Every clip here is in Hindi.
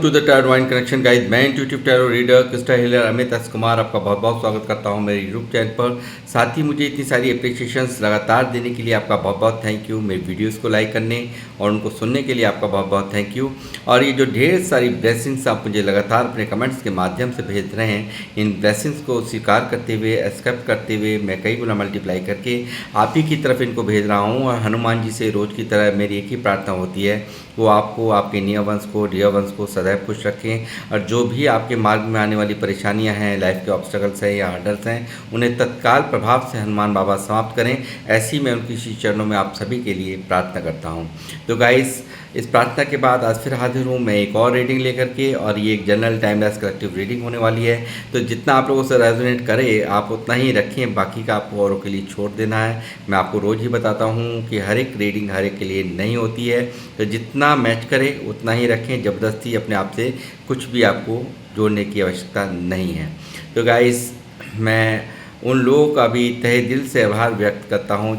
To the tarot divine connection guide. मैं intuitive tarot reader crystal healer Amit S Kumar आपका बहुत बहुत स्वागत करता हूं मेरे यूट्यूब चैनल पर। साथ ही मुझे इतनी सारी अप्रिसिएशंस लगातार देने के लिए आपका बहुत बहुत थैंक यू। मेरी वीडियोस को लाइक करने और उनको सुनने के लिए आपका बहुत बहुत थैंक यू। और ये जो ढेर सारी ब्लेसिंग्स आप मुझे लगातार अपने कमेंट्स के माध्यम से भेज रहे हैं, इन ब्लेसिंग्स को स्वीकार करते हुए, एक्सेप्ट करते हुए मैं कई गुना मल्टीप्लाई करके आप ही की तरफ इनको भेज रहा हूँ। और हनुमान जी से रोज़ की तरह मेरी एक ही प्रार्थना होती है, वो आपको, आपके नियर वंश को, डियर वंश को सदैव खुश रखें। और जो भी आपके मार्ग में आने वाली परेशानियां हैं, लाइफ के ऑब्स्टकल्स हैं या हर्डल्स हैं, उन्हें तत्काल प्रभाव से हनुमान बाबा समाप्त करें। ऐसी मैं उनकी श्री चरणों में आप सभी के लिए प्रार्थना करता हूं। तो गाइस, इस प्रार्थना के बाद आज फिर हाजिर हूँ मैं एक और रीडिंग लेकर के, और ये एक जनरल टाइमलेस कलेक्टिव रीडिंग होने वाली है। तो जितना आप लोगों से रेजोनेट करे आप उतना ही रखें, बाकी का आपको औरों के लिए छोड़ देना है। मैं आपको रोज़ ही बताता हूँ कि हर एक रीडिंग हर एक के लिए नहीं होती है, तो जितना मैच करे उतना ही रखें। ज़बरदस्ती अपने आप से कुछ भी आपको जोड़ने की आवश्यकता नहीं है। तो गाइस, मैं उन लोगों का भी तहे दिल से आभार व्यक्त करता हूं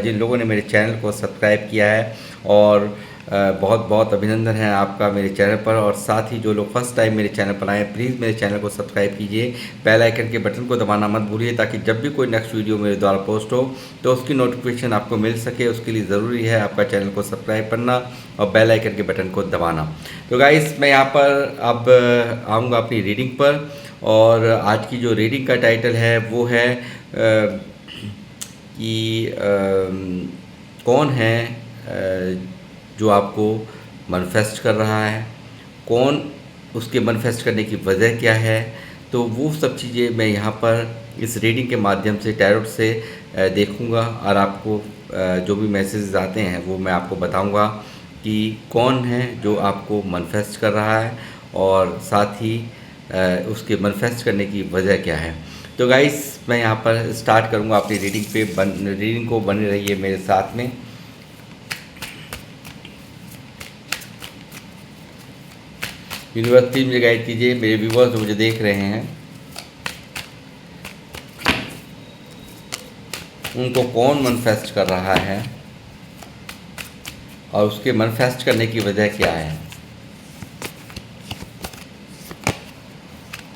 जिन लोगों ने मेरे चैनल को सब्सक्राइब किया है, और बहुत बहुत अभिनंदन है आपका मेरे चैनल पर। और साथ ही जो लोग फर्स्ट टाइम मेरे चैनल पर आए, प्लीज़ मेरे चैनल को सब्सक्राइब कीजिए, बेल आइकन के बटन को दबाना मत भूलिए, ताकि जब भी कोई नेक्स्ट वीडियो मेरे द्वारा पोस्ट हो तो उसकी नोटिफिकेशन आपको मिल सके। उसके लिए ज़रूरी है आपका चैनल को सब्सक्राइब करना और बेल आइकन के बटन को दबाना। तो गाइस, मैं यहाँ पर अब आऊँगा अपनी रीडिंग पर, और आज की जो रीडिंग का टाइटल है वो है कि कौन है जो आपको मैनिफेस्ट कर रहा है, कौन उसके मैनिफेस्ट करने की वजह क्या है। तो वो सब चीज़ें मैं यहाँ पर इस रीडिंग के माध्यम से टैरोट से देखूँगा, और आपको जो भी मैसेजेस आते हैं वो मैं आपको बताऊँगा कि कौन है जो आपको मैनिफेस्ट कर रहा है, और साथ ही उसके मैनिफेस्ट करने की वजह क्या है। तो गाइस, मैं यहाँ पर स्टार्ट करूँगा अपनी रीडिंग को। बने रहिए मेरे साथ में। यूनिवर्सिटी में गाइड कीजिए मेरे व्यूवर्स जो मुझे देख रहे हैं, उनको कौन मैनिफेस्ट कर रहा है और उसके मैनिफेस्ट करने की वजह क्या है।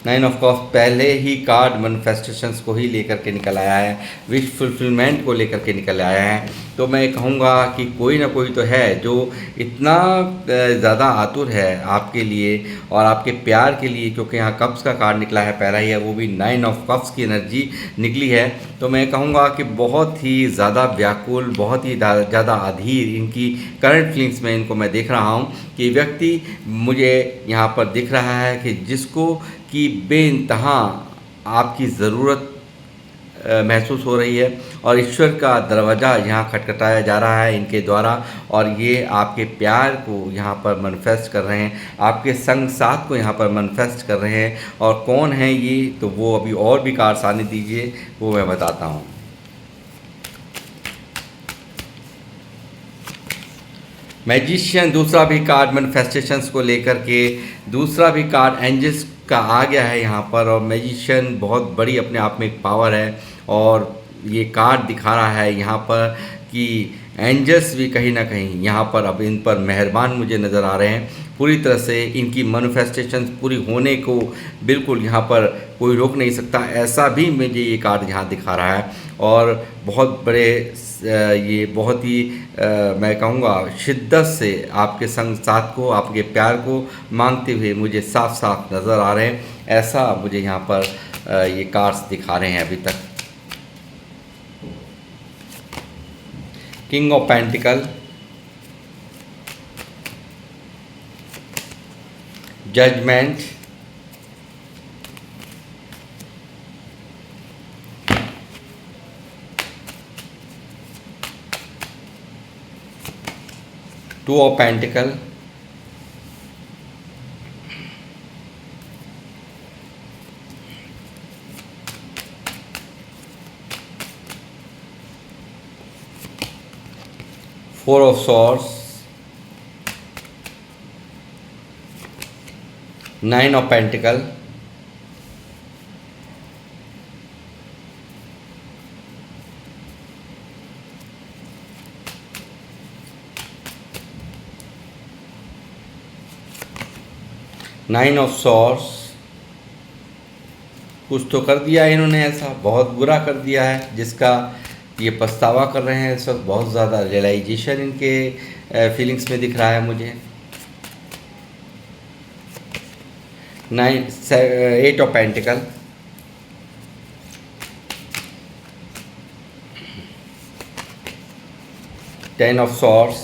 9 ऑफ कप्स पहले ही कार्ड मैनिफेस्टेशंस को ही लेकर के निकल आया है, विश फुलफिलमेंट को लेकर के निकल आया है। तो मैं कहूँगा कि कोई ना कोई तो है जो इतना ज़्यादा आतुर है आपके लिए और आपके प्यार के लिए, क्योंकि यहाँ कप्स का कार्ड निकला है पहला ही है, वो भी 9 ऑफ कप्स की एनर्जी निकली है। तो मैं कहूँगा कि बहुत ही ज़्यादा व्याकुल, बहुत ही ज़्यादा अधीर इनकी करंट फीलिंग्स में इनको मैं देख रहा हूँ कि व्यक्ति मुझे यहाँ पर दिख रहा है कि जिसको कि बेइंतहा आपकी ज़रूरत महसूस हो रही है, और ईश्वर का दरवाज़ा यहाँ खटखटाया जा रहा है इनके द्वारा, और ये आपके प्यार को यहाँ पर मैनिफेस्ट कर रहे हैं, आपके संग साथ को यहाँ पर मैनिफेस्ट कर रहे हैं। और कौन है ये, तो वो अभी और भी कार्ड्स आने दीजिए, वो मैं बताता हूँ। मैजिशियन दूसरा भी कार्ड मैनिफेस्टेशंस को लेकर के, दूसरा भी कार्ड एंजल्स का आ गया है यहाँ पर। और मैजिशियन बहुत बड़ी अपने आप में एक पावर है, और ये कार्ड दिखा रहा है यहाँ पर कि एंजल्स भी कहीं ना कहीं यहाँ पर अब इन पर मेहरबान मुझे नज़र आ रहे हैं। पूरी तरह से इनकी मैनिफेस्टेशंस पूरी होने को बिल्कुल यहाँ पर कोई रोक नहीं सकता, ऐसा भी मुझे ये कार्ड यहाँ दिखा रहा है। और बहुत बड़े ये बहुत ही मैं कहूँगा शिद्दत से आपके संग साथ को, आपके प्यार को मांगते हुए मुझे साफ साफ नज़र आ रहे हैं। ऐसा मुझे यहाँ पर ये कार्ड्स दिखा रहे हैं अभी तक। King of pentacle, judgement, two of pentacle, four of swords, 9 of pentacle, nine of swords, कुछ तो कर दिया है इन्होंने, ऐसा बहुत बुरा कर दिया है जिसका ये पछतावा कर रहे हैं इस वक्त। बहुत ज़्यादा रियलाइजेशन इनके फीलिंग्स में दिख रहा है मुझे। Eight of pentacle, ten of swords,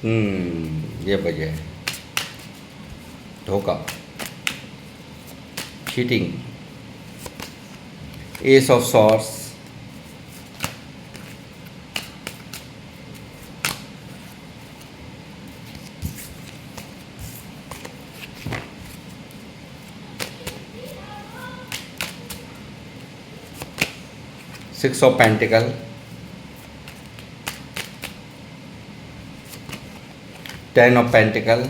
ये वजह है, धोखा, cheating, ace of swords, six of pentacle, ten of pentacle,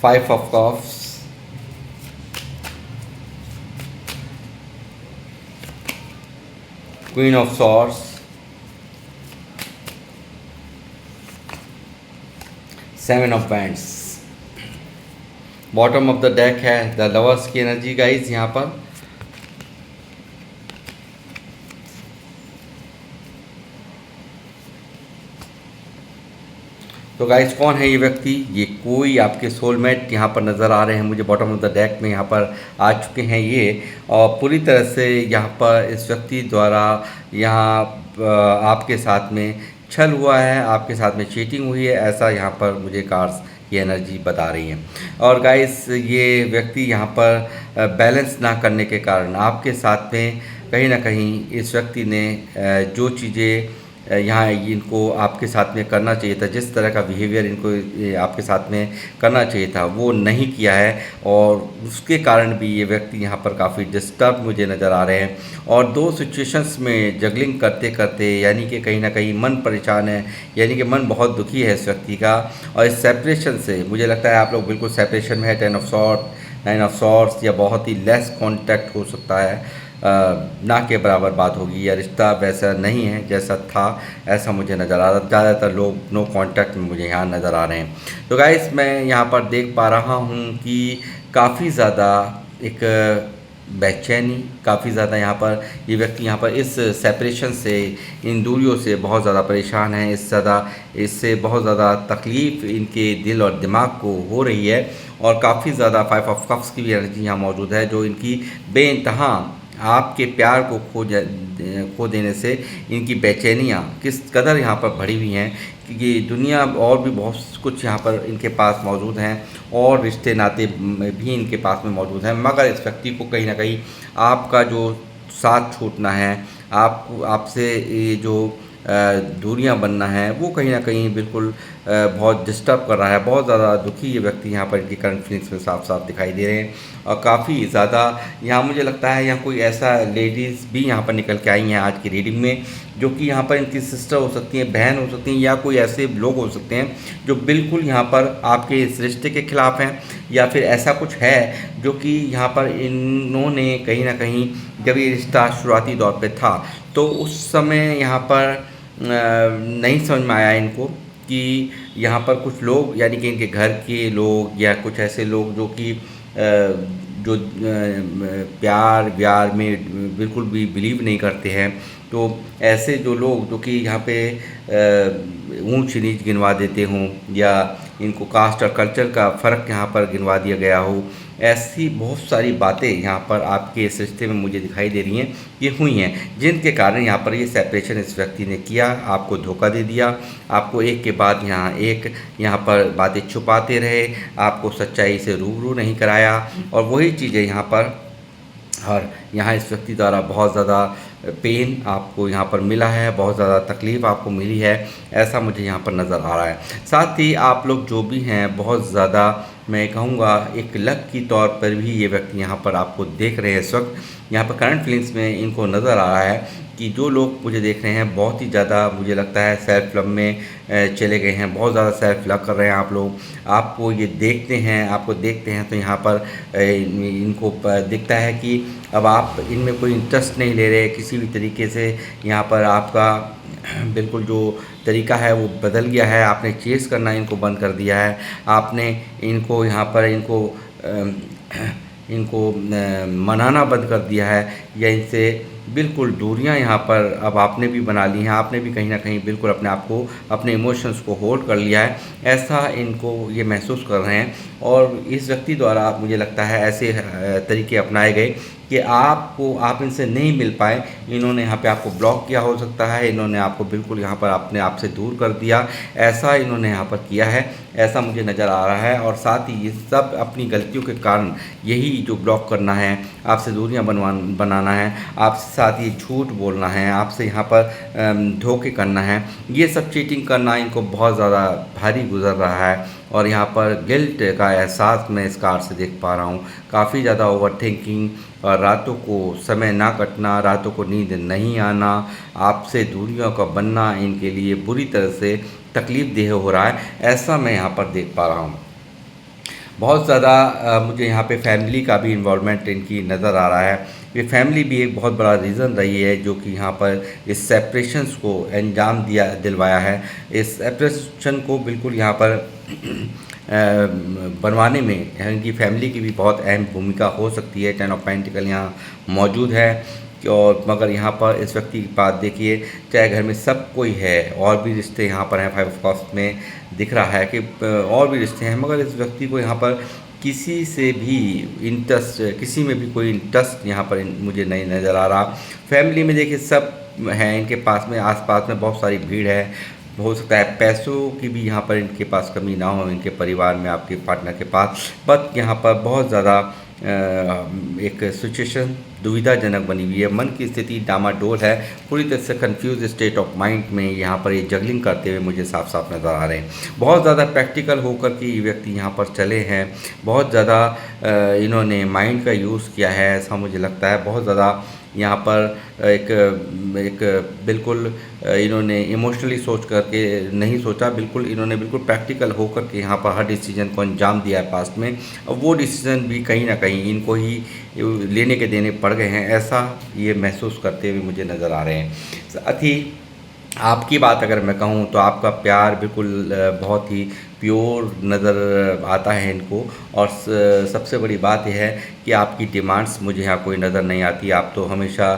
five of cups, queen of swords, seven of wands. Bottom of the deck है द लवर्स की एनर्जी गाइज यहाँ पर। तो गाइस कौन है ये व्यक्ति? ये कोई आपके सोलमेट यहाँ पर नज़र आ रहे हैं मुझे बॉटम ऑफ द डेक में, यहाँ पर आ चुके हैं ये। और पूरी तरह से यहाँ पर इस व्यक्ति द्वारा यहाँ आपके साथ में छल हुआ है, आपके साथ में चीटिंग हुई है, ऐसा यहाँ पर मुझे कार्ड्स की एनर्जी बता रही है। और गाइस ये व्यक्ति यहाँ पर बैलेंस ना करने के कारण आपके साथ में कहीं ना कहीं इस व्यक्ति ने जो चीज़ें यहाँ इनको आपके साथ में करना चाहिए था, जिस तरह का बिहेवियर इनको आपके साथ में करना चाहिए था वो नहीं किया है। और उसके कारण भी ये व्यक्ति यहाँ पर काफ़ी डिस्टर्ब मुझे नज़र आ रहे हैं। और दो सिचुएशंस में जगलिंग करते करते यानी कि कहीं ना कहीं मन परेशान है, यानी कि मन बहुत दुखी है इस व्यक्ति का। और इस सेपरेशन से मुझे लगता है आप लोग बिल्कुल सेपरेशन में है। Ten of sword, nine of swords, या बहुत ही लेस कॉन्टैक्ट हो सकता है, ना के बराबर बात होगी, या रिश्ता वैसा नहीं है जैसा था, ऐसा मुझे नज़र आ रहा। ज़्यादातर लोग नो कांटेक्ट में मुझे यहाँ नज़र आ रहे हैं। तो गाइस मैं यहाँ पर देख पा रहा हूँ कि काफ़ी ज़्यादा एक बेचैनी, काफ़ी ज़्यादा यहाँ पर ये व्यक्ति यहाँ पर इस सेपरेशन से, इन दूरियों से बहुत ज़्यादा परेशान है। इससे बहुत ज़्यादा तकलीफ़ इनके दिल और दिमाग को हो रही है। और काफ़ी ज़्यादा फाइव ऑफ कप्स की भी एनर्जी यहाँ मौजूद है, जो इनकी बेइंतहा आपके प्यार को खो देने से इनकी बेचैनियाँ किस कदर यहाँ पर बढ़ी हुई हैं, क्योंकि दुनिया और भी बहुत कुछ यहाँ पर इनके पास मौजूद हैं और रिश्ते नाते भी इनके पास में मौजूद हैं। मगर इस व्यक्ति को कहीं ना कहीं आपका जो साथ छूटना है, आपसे ये जो दूरियां बनना है, वो कहीं ना कहीं बिल्कुल बहुत डिस्टर्ब कर रहा है। बहुत ज़्यादा दुखी ये व्यक्ति यहाँ पर इनकी करंट फीलिंग्स में साफ साफ दिखाई दे रहे हैं। और काफ़ी ज़्यादा यहाँ मुझे लगता है यहाँ कोई ऐसा लेडीज़ भी यहाँ पर निकल के आई हैं आज की रीडिंग में, जो कि यहाँ पर इनकी सिस्टर हो सकती हैं, बहन हो सकती हैं, या कोई ऐसे लोग हो सकते हैं जो बिल्कुल यहाँ पर आपके इस रिश्ते के ख़िलाफ़ हैं, या फिर ऐसा कुछ है जो कि यहाँ पर इन्होंने कहीं ना कहीं जब ये रिश्ता शुरुआती दौर पे था तो उस समय यहाँ पर नहीं समझ में आया इनको कि यहाँ पर कुछ लोग, यानी कि इनके घर के लोग या कुछ ऐसे लोग जो कि जो प्यार व्यार में बिल्कुल भी बिलीव नहीं करते हैं, तो ऐसे जो लोग जो कि यहाँ पे ऊंच नीच गिनवा देते हों, या इनको कास्ट और कल्चर का फ़र्क यहाँ पर गिनवा दिया गया हो, ऐसी बहुत सारी बातें यहाँ पर आपके इस रिश्ते में मुझे दिखाई दे रही हैं, ये हुई हैं, जिनके कारण यहाँ पर ये सेपरेशन इस व्यक्ति ने किया, आपको धोखा दे दिया, आपको एक के बाद यहाँ पर बातें छुपाते रहे, आपको सच्चाई से रूबरू नहीं कराया। और वही चीज़ें यहाँ पर, और यहाँ इस व्यक्ति द्वारा बहुत ज़्यादा पेन आपको यहाँ पर मिला है, बहुत ज़्यादा तकलीफ़ आपको मिली है, ऐसा मुझे यहाँ पर नज़र आ रहा है। साथ ही आप लोग जो भी हैं, बहुत ज़्यादा मैं कहूँगा एक लक की तौर पर भी ये व्यक्ति यहाँ पर आपको देख रहे हैं। इस वक्त यहाँ पर करंट फीलिंग्स में इनको नज़र आ रहा है कि जो लोग मुझे देख रहे हैं बहुत ही ज़्यादा मुझे लगता है सेल्फ लव में चले गए हैं, बहुत ज़्यादा सेल्फ लव कर रहे हैं आप लोग। आपको ये देखते हैं, आपको देखते हैं तो यहाँ पर इनको दिखता है कि अब आप इनमें कोई इंटरेस्ट नहीं ले रहे किसी भी तरीके से। यहाँ पर आपका बिल्कुल जो तरीका है वो बदल गया है, आपने चेस करना इनको बंद कर दिया है, आपने इनको यहाँ पर इनको मनाना बंद कर दिया है, या इनसे बिल्कुल दूरियां यहाँ पर अब आपने भी बना ली हैं। आपने भी कहीं ना कहीं बिल्कुल अपने आप को, अपने इमोशंस को होल्ड कर लिया है, ऐसा इनको ये महसूस कर रहे हैं। और इस व्यक्ति द्वारा मुझे लगता है ऐसे तरीके अपनाए गए कि आप इनसे नहीं मिल पाए। इन्होंने यहाँ पे आपको ब्लॉक किया हो सकता है, इन्होंने आपको बिल्कुल यहाँ पर अपने आप से दूर कर दिया, ऐसा इन्होंने यहाँ पर किया है, ऐसा मुझे नज़र आ रहा है। और साथ ही ये सब अपनी गलतियों के कारण यही जो ब्लॉक करना है, आपसे दूरियाँ बनाना है, आपसे साथ ही झूठ बोलना है, आपसे यहाँ पर धोखे करना है, ये सब चीटिंग करना इनको बहुत ज़्यादा भारी गुजर रहा है। और यहाँ पर गिल्ट का एहसास मैं इस कार से देख पा रहा हूँ, काफ़ी ज़्यादा ओवर थिंकिंग, और रातों को समय ना कटना, रातों को नींद नहीं आना, आपसे दूरियों का बनना इनके लिए बुरी तरह से तकलीफ़ देह हो रहा है, ऐसा मैं यहाँ पर देख पा रहा हूँ। बहुत ज़्यादा मुझे यहाँ पे फैमिली का भी इन्वॉल्वमेंट इनकी नज़र आ रहा है। ये फैमिली भी एक बहुत बड़ा रीज़न रही है जो कि यहाँ पर इस सेपरेशंस को अंजाम दिलवाया है। इस सेपरेशन को बिल्कुल यहाँ पर बनवाने में इनकी फैमिली की भी बहुत अहम भूमिका हो सकती है। 10 ऑफ पेंटिकल यहाँ मौजूद है और मगर यहाँ पर इस व्यक्ति की बात देखिए, चाहे घर में सब कोई है, और भी रिश्ते यहाँ पर हैं, 5 ऑफ कप्स में दिख रहा है कि और भी रिश्ते हैं, मगर इस व्यक्ति को यहाँ पर किसी से भी इंटरेस्ट, किसी में भी कोई इंटरेस्ट यहाँ पर मुझे नहीं नज़र आ रहा। फैमिली में देखिए सब हैं इनके पास में, आसपास में बहुत सारी भीड़ है, हो सकता है पैसों की भी यहाँ पर इनके पास कमी ना हो, इनके परिवार में, आपके पार्टनर के पास, बट यहाँ पर बहुत ज़्यादा एक सिचुएशन दुविधाजनक बनी हुई है। मन की स्थिति डामाडोल है, पूरी तरह से कंफ्यूज स्टेट ऑफ माइंड में यहाँ पर ये जगलिंग करते हुए मुझे साफ साफ नज़र आ रहे हैं। बहुत ज़्यादा प्रैक्टिकल होकर के ये व्यक्ति यहाँ पर चले हैं, बहुत ज़्यादा इन्होंने माइंड का यूज़ किया है, ऐसा मुझे लगता है। बहुत ज़्यादा यहाँ पर एक बिल्कुल इन्होंने इमोशनली सोच करके नहीं सोचा, बिल्कुल इन्होंने बिल्कुल प्रैक्टिकल होकर के यहाँ पर हर डिसीजन को अंजाम दिया है पास्ट में। और वो डिसीजन भी कहीं ना कहीं इनको ही लेने के देने पड़ गए हैं, ऐसा ये महसूस करते हुए मुझे नज़र आ रहे हैं। साथ ही आपकी बात अगर मैं कहूँ तो आपका प्यार बिल्कुल बहुत ही प्योर नज़र आता है इनको। और सबसे बड़ी बात यह है कि आपकी डिमांड्स मुझे यहाँ कोई नज़र नहीं आती। आप तो हमेशा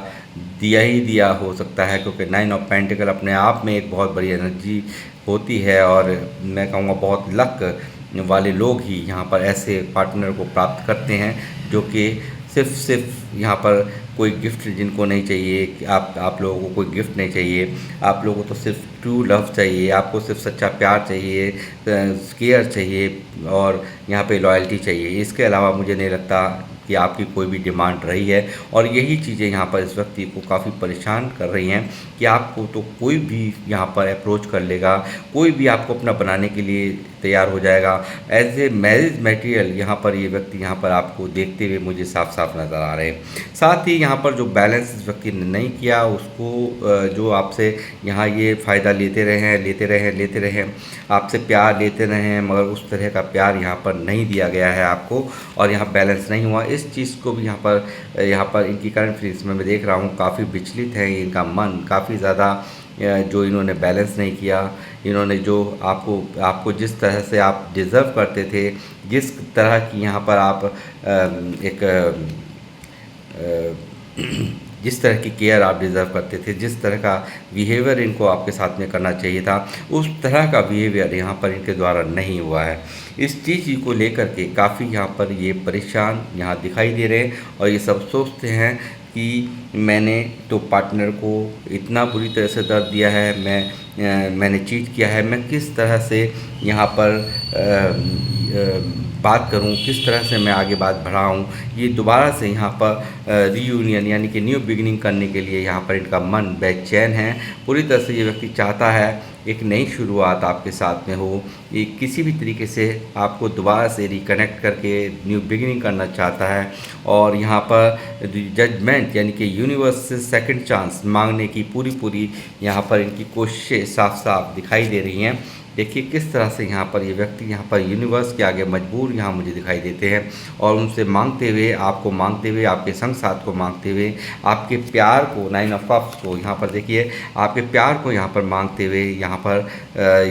दिया ही दिया हो सकता है, क्योंकि 9 ऑफ पेंटिकल अपने आप में एक बहुत बड़ी एनर्जी होती है। और मैं कहूँगा बहुत लक वाले लोग ही यहाँ पर ऐसे पार्टनर को प्राप्त करते हैं जो कि सिर्फ यहाँ पर कोई गिफ्ट जिनको नहीं चाहिए, कि आप लोगों को कोई गिफ्ट नहीं चाहिए, आप लोगों को तो सिर्फ ट्रू लव चाहिए, आपको सिर्फ सच्चा प्यार चाहिए, केयर चाहिए, और यहाँ पे लॉयल्टी चाहिए। इसके अलावा मुझे नहीं लगता कि आपकी कोई भी डिमांड रही है। और यही चीज़ें यहाँ पर इस व्यक्ति को काफ़ी परेशान कर रही हैं कि आपको तो कोई भी यहाँ पर अप्रोच कर लेगा, कोई भी आपको अपना बनाने के लिए तैयार हो जाएगा। एज ए मैरिज मटेरियल यहाँ पर ये व्यक्ति यहाँ पर आपको देखते हुए मुझे साफ साफ नज़र आ रहे हैं। साथ ही यहाँ पर जो बैलेंस इस व्यक्ति ने नहीं किया, उसको जो आपसे यहाँ ये फ़ायदा लेते रहे, आपसे प्यार लेते रहे, मगर उस तरह का प्यार यहाँ पर नहीं दिया गया है आपको, और यहाँ बैलेंस नहीं हुआ। इस चीज़ को भी यहाँ पर इनकी करंट फीलिंग्स में मैं देख रहा हूँ, काफ़ी विचलित है इनका मन, काफ़ी ज़्यादा जो इन्होंने बैलेंस नहीं किया। इन्होंने जो आपको जिस तरह से आप डिज़र्व करते थे, जिस तरह की यहाँ पर आप जिस तरह की केयर आप डिज़र्व करते थे, जिस तरह का बिहेवियर इनको आपके साथ में करना चाहिए था, उस तरह का बिहेवियर यहाँ पर इनके द्वारा नहीं हुआ है। इस चीज़ को लेकर के काफ़ी यहाँ पर ये परेशान यहाँ दिखाई दे रहे हैं, और ये सब सोचते हैं कि मैंने तो पार्टनर को इतना बुरी तरह से दर्द दिया है, मैं मैंने चीट किया है, मैं किस तरह से यहाँ पर बात करूं, किस तरह से मैं आगे बात बढ़ाऊं। ये दोबारा से यहाँ पर रीयूनियन यानी कि न्यू बिगिनिंग करने के लिए यहाँ पर इनका मन बेचैन है। पूरी तरह से ये व्यक्ति चाहता है एक नई शुरुआत आपके साथ में हो, ये किसी भी तरीके से आपको दोबारा से रिकनेक्ट करके न्यू बिगिनिंग करना चाहता है। और यहाँ पर जजमेंट यानी कि यूनिवर्स से सेकंड चांस मांगने की पूरी यहाँ पर इनकी कोशिशें साफ साफ दिखाई दे रही हैं। देखिए किस तरह से यहाँ पर ये व्यक्ति यहाँ पर यूनिवर्स के आगे मजबूर यहाँ मुझे दिखाई देते हैं, और उनसे मांगते हुए, आपको मांगते हुए, आपके संग साथ को मांगते हुए, आपके प्यार को, 9 ऑफ कप्स को यहाँ पर देखिए, आपके प्यार को यहाँ पर मांगते हुए यहाँ पर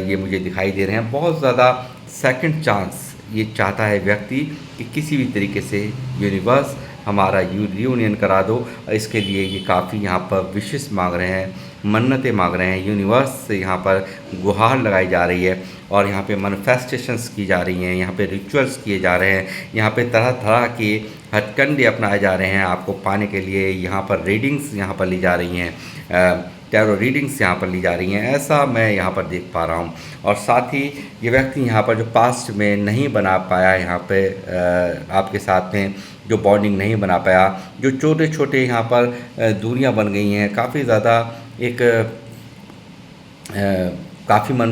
ये मुझे दिखाई दे रहे हैं। बहुत ज़्यादा सेकंड चांस ये चाहता है व्यक्ति कि किसी भी तरीके से यूनिवर्स हमारा रियूनियन करा दो। इसके लिए ये काफ़ी यहाँ पर विशेष मांग रहे हैं, मन्नतें मांग रहे हैं, यूनिवर्स से यहाँ पर गुहार लगाई जा रही है, और यहाँ पे मैनिफेस्टेशंस की जा रही हैं, यहाँ पे रिचुअल्स किए जा रहे हैं, यहाँ पे तरह तरह के हथकंडे अपनाए जा रहे हैं आपको पाने के लिए। यहाँ पर रीडिंग्स यहाँ पर ली जा रही हैं, टैरो रीडिंग्स यहाँ पर ली जा रही हैं, ऐसा मैं यहाँ पर देख पा रहा हूँ। और साथ ही ये व्यक्ति यहाँ पर जो पास्ट में नहीं बना पाया, यहाँ पे आपके साथ में जो बॉन्डिंग नहीं बना पाया, जो छोटे छोटे यहाँ पर दूरियाँ बन गई हैं, काफ़ी ज़्यादा एक काफ़ी मन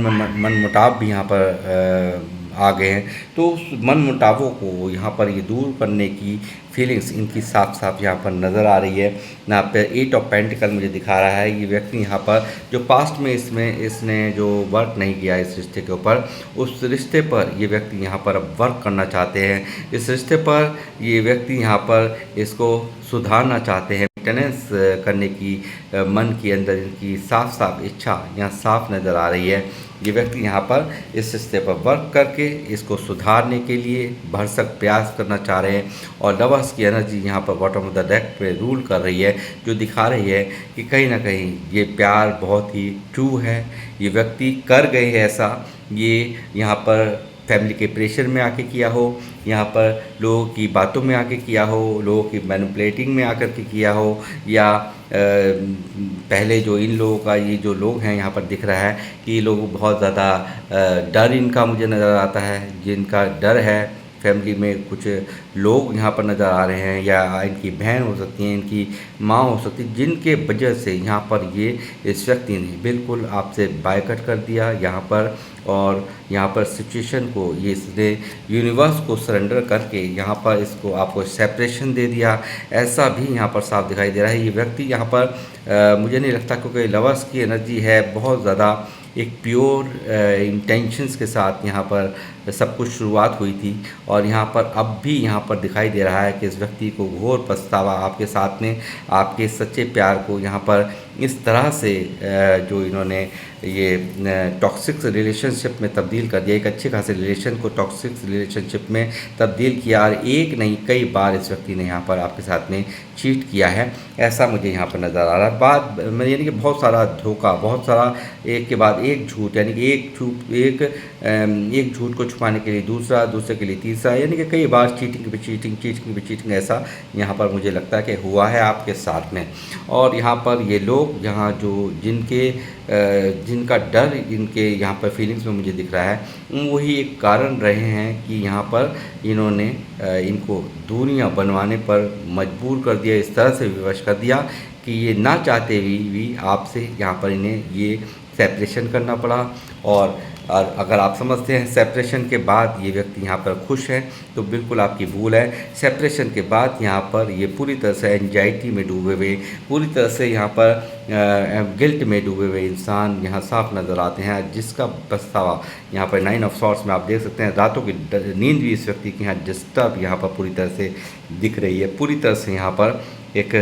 मुटाव भी यहाँ पर आ गए हैं। तो उस मन मुटावों को यहाँ पर ये दूर करने की फीलिंग्स इनकी साफ साफ यहाँ पर नज़र आ रही है। यहाँ पे 8 ऑफ पेंटिकल मुझे दिखा रहा है। ये व्यक्ति यहाँ पर जो पास्ट में इसने जो वर्क नहीं किया इस रिश्ते के ऊपर, उस रिश्ते पर ये व्यक्ति यहाँ पर अब वर्क करना चाहते हैं। इस रिश्ते पर ये व्यक्ति यहाँ पर इसको सुधारना चाहते हैं। मेंटेनेंस करने की मन के अंदर इनकी साफ साफ इच्छा यहाँ साफ नज़र आ रही है। ये व्यक्ति यहाँ पर इस रिश्ते पर वर्क करके इसको सुधारने के लिए भरसक प्रयास करना चाह रहे हैं। और लवर्स की एनर्जी यहाँ पर बॉटम ऑफ द डेक पे रूल कर रही है, जो दिखा रही है कि कहीं ना कहीं ये प्यार बहुत ही ट्रू है। ये व्यक्ति कर गए हैं ऐसा, ये यहाँ पर फैमिली के प्रेशर में आके किया हो, यहाँ पर लोगों की बातों में आके किया हो, लोगों की मैनिपुलेटिंग में आकर के किया हो, या पहले जो इन लोगों का ये जो लोग हैं यहाँ पर दिख रहा है कि ये लोग बहुत ज़्यादा डर इनका मुझे नज़र आता है। जिनका डर है, फैमिली में कुछ लोग यहाँ पर नज़र आ रहे हैं, या इनकी बहन हो सकती हैं, इनकी माँ हो सकती है, जिनके वजह से यहाँ पर ये इस व्यक्ति ने बिल्कुल आपसे बायकट कर दिया यहाँ पर। और यहाँ पर सिचुएशन को ये इसने यूनिवर्स को सरेंडर करके यहाँ पर इसको आपको सेपरेशन दे दिया, ऐसा भी यहाँ पर साफ दिखाई दे रहा है। ये व्यक्ति यहाँ पर मुझे नहीं लगता, क्योंकि लवर्स की एनर्जी है बहुत ज़्यादा, एक प्योर इंटेंशंस के साथ यहाँ पर सब कुछ शुरुआत हुई थी। और यहाँ पर अब भी यहाँ पर दिखाई दे रहा है कि इस व्यक्ति को घोर पछतावा आपके साथ में, आपके सच्चे प्यार को यहाँ पर इस तरह से जो इन्होंने ये टॉक्सिक रिलेशनशिप में तब्दील कर दिया, एक अच्छे खासे रिलेशन को टॉक्सिक रिलेशनशिप में तब्दील किया। और एक नहीं कई बार इस व्यक्ति ने यहाँ पर आपके साथ में चीट किया है, ऐसा मुझे यहाँ पर नज़र आ रहा है। बात यानी कि बहुत सारा धोखा, बहुत सारा एक के बाद एक झूठ, यानी कि एक झूठ को छुपाने के लिए दूसरा, दूसरे के लिए तीसरा, यानी कि कई बार चीटिंग पे चीटिंग, ऐसा यहाँ पर मुझे लगता है कि हुआ है आपके साथ में। और यहाँ पर ये लोग यहाँ जो जिनका डर इनके यहाँ पर फीलिंग्स में मुझे दिख रहा है, वही एक कारण रहे हैं कि यहाँ पर इन्होंने इनको दूरियां बनवाने पर मजबूर कर दिया, इस तरह से विवश कर दिया कि ये ना चाहते हुए भी आपसे यहाँ पर इन्हें ये सेपरेशन करना पड़ा। और अगर आप समझते हैं सेपरेशन के बाद ये व्यक्ति यहाँ पर खुश है, तो बिल्कुल आपकी भूल है। सेपरेशन के बाद यहाँ पर ये पूरी तरह से एंजाइटी में डूबे हुए, पूरी तरह से यहाँ पर गिल्ट में डूबे हुए इंसान यहाँ साफ नज़र आते हैं, जिसका पछतावा यहाँ पर 9 ऑफ सॉर्ड्स में आप देख सकते हैं। रातों की नींद भी इस व्यक्ति की यहाँ डिस्टर्ब यहाँ पर पूरी तरह से दिख रही है। पूरी तरह से यहाँ पर एक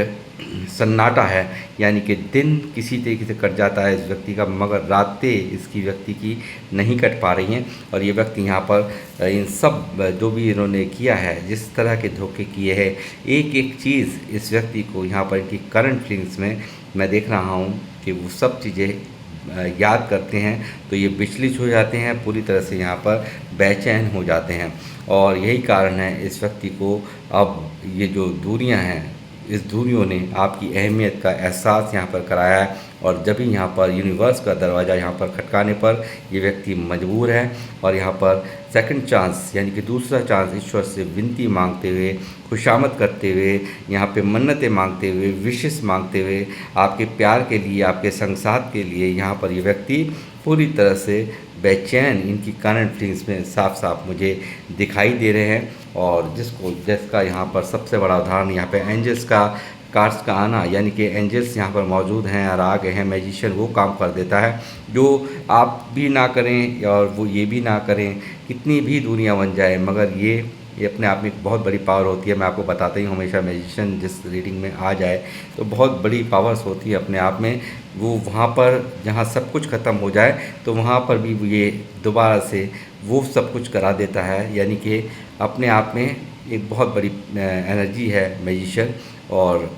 सन्नाटा है, यानी कि दिन किसी तरीके से कट जाता है इस व्यक्ति का, मगर रातें इसकी व्यक्ति की नहीं कट पा रही हैं। और ये व्यक्ति यहाँ पर इन सब जो भी इन्होंने किया है, जिस तरह के धोखे किए हैं, एक एक चीज़ इस व्यक्ति को यहाँ पर इनकी करंट फीलिंग्स में मैं देख रहा हूँ कि वो सब चीज़ें याद करते हैं तो ये विचलित हो जाते हैं, पूरी तरह से यहाँ पर बेचैन हो जाते हैं। और यही कारण है इस व्यक्ति को अब ये जो दूरियां हैं, इस दूरियों ने आपकी अहमियत का एहसास यहाँ पर कराया है। और जब भी यहाँ पर यूनिवर्स का दरवाज़ा यहाँ पर खटकाने पर ये व्यक्ति मजबूर है और यहाँ पर सेकंड चांस यानी कि दूसरा चांस ईश्वर से विनती मांगते हुए, खुशामद करते हुए, यहाँ पे मन्नतें मांगते हुए, विशेष मांगते हुए, आपके प्यार के लिए, आपके संग साथ के लिए यहाँ पर ये व्यक्ति पूरी तरह से बेचैन इनकी करंट फीलिंग्स में साफ साफ मुझे दिखाई दे रहे हैं। और जिसका यहाँ पर सबसे बड़ा उदाहरण यहाँ पे एंजल्स का कार्ड्स का आना, यानी कि एंजल्स यहाँ पर मौजूद हैं और आ गए हैं, मैजिशियन वो काम कर देता है जो आप भी ना करें और वो ये भी ना करें, कितनी भी दुनिया बन जाए, मगर ये अपने आप में एक बहुत बड़ी पावर होती है। मैं आपको बताता ही हूँ हमेशा, मैजिशियन जिस रीडिंग में आ जाए तो बहुत बड़ी पावर्स होती है अपने आप में। वो वहाँ पर जहाँ सब कुछ ख़त्म हो जाए तो वहाँ पर भी ये दोबारा से वो सब कुछ करा देता है, यानी कि अपने आप में एक बहुत बड़ी एनर्जी है मैजिशियन, और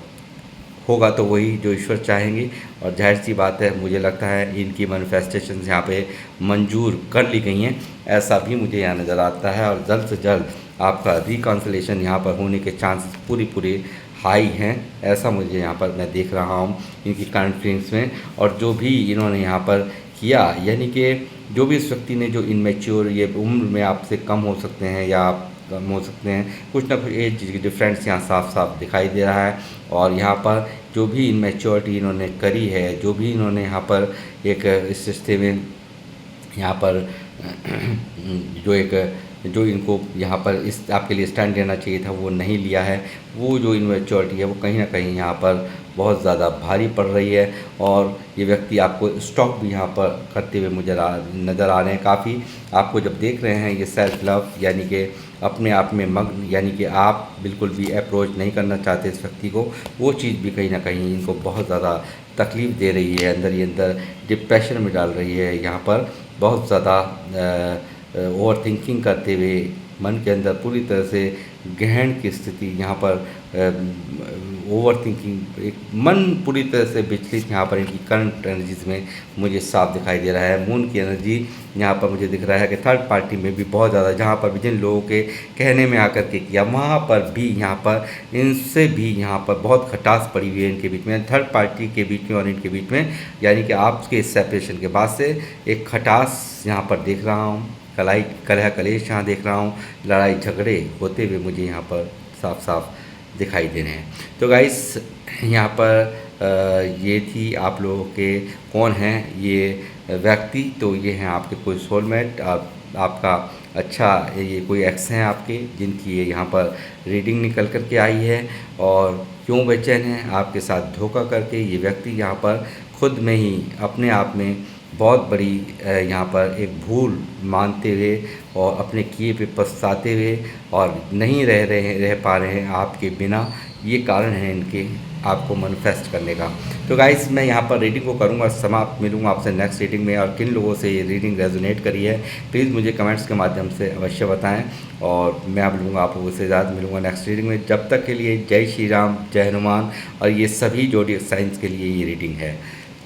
होगा तो वही जो ईश्वर चाहेंगे। और जाहिर सी बात है, मुझे लगता है इनकी मैनिफेस्टेशन यहाँ पे मंजूर कर ली गई हैं, ऐसा भी मुझे यहाँ नज़र आता है। और जल्द से जल्द आपका रिकॉन्सिलेशन यहाँ पर होने के चांसेस पूरे हाई हैं, ऐसा मुझे यहाँ पर मैं देख रहा हूँ इनकी करंट फीलिंग्स में। और जो भी इन्होंने यहाँ पर किया, यानी कि जो भी इस व्यक्ति ने जो इनमेच्योर, ये उम्र में आपसे कम हो सकते हैं या आप कम हो सकते हैं, कुछ ना कुछ एज की डिफरेंस यहाँ साफ साफ दिखाई दे रहा है। और यहाँ पर जो भी इनमेच्योरिटी इन्होंने करी है, जो भी इन्होंने यहाँ पर एक इस रिश्ते में यहाँ पर जो इनको यहाँ पर इस आपके लिए स्टैंड लेना चाहिए था वो नहीं लिया है, वो जो इनमेच्योरिटी है वो कहीं ना कहीं यहाँ पर बहुत ज़्यादा भारी पड़ रही है। और ये व्यक्ति आपको स्टॉक भी यहाँ पर करते हुए मुझे नज़र आ रहे हैं काफ़ी। आपको जब देख रहे हैं ये सेल्फ लव, यानी कि अपने आप में मग्न, यानी कि आप बिल्कुल भी अप्रोच नहीं करना चाहते इस व्यक्ति को, वो चीज़ भी कहीं ना कहीं इनको बहुत ज़्यादा तकलीफ़ दे रही है, अंदर ही अंदर डिप्रेशन में डाल रही है। यहाँ पर बहुत ज़्यादा ओवर थिंकिंग करते हुए मन के अंदर पूरी तरह से गहन की स्थिति, यहाँ पर ओवर थिंकिंग, एक मन पूरी तरह से विचलित यहाँ पर इनकी करंट एनर्जीज में मुझे साफ दिखाई दे रहा है। मून की एनर्जी यहाँ पर मुझे दिख रहा है कि थर्ड पार्टी में भी बहुत ज़्यादा, जहाँ पर भी जिन लोगों के कहने में आकर के किया, वहाँ पर भी यहाँ पर इनसे भी यहाँ पर बहुत खटास पड़ी हुई है इनके बीच में, थर्ड पार्टी के बीच में और इनके बीच में, यानी कि आपके सेपरेशन के बाद से एक खटास यहाँ पर देख रहा हूँ, कलह कलेश यहाँ देख रहा हूँ, लड़ाई झगड़े होते हुए मुझे यहाँ पर साफ साफ दिखाई दे रहे हैं। तो गाइस, यहाँ पर ये थी आप लोगों के कौन हैं ये व्यक्ति। तो ये हैं आपके कोई सोलमेट, आपका अच्छा ये कोई एक्स हैं आपके, जिनकी ये यहाँ पर रीडिंग निकल कर के आई है। और क्यों बेचैन हैं, आपके साथ धोखा करके ये व्यक्ति यहाँ पर खुद में ही अपने आप में बहुत बड़ी यहाँ पर एक भूल मानते हुए और अपने किए पे पछताते हुए और नहीं रह पा रहे हैं आपके बिना, ये कारण है इनके आपको मैनिफेस्ट करने का। तो गाइस, मैं यहाँ पर रीडिंग को करूँगा समाप्त, मिलूँगा आपसे नेक्स्ट रीडिंग में। और किन लोगों से ये रीडिंग रेजोनेट करी है प्लीज़ मुझे कमेंट्स के माध्यम से अवश्य बताएं, और मैं आप लूँगा आप लोगों से ज़्यादा मिलूँगा नेक्स्ट रीडिंग में। जब तक के लिए जय श्री राम, जय हनुमान। और ये सभी ज़ोडिएक साइंस के लिए ये रीडिंग है,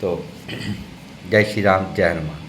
तो जय श्री राम, जय हनुमान।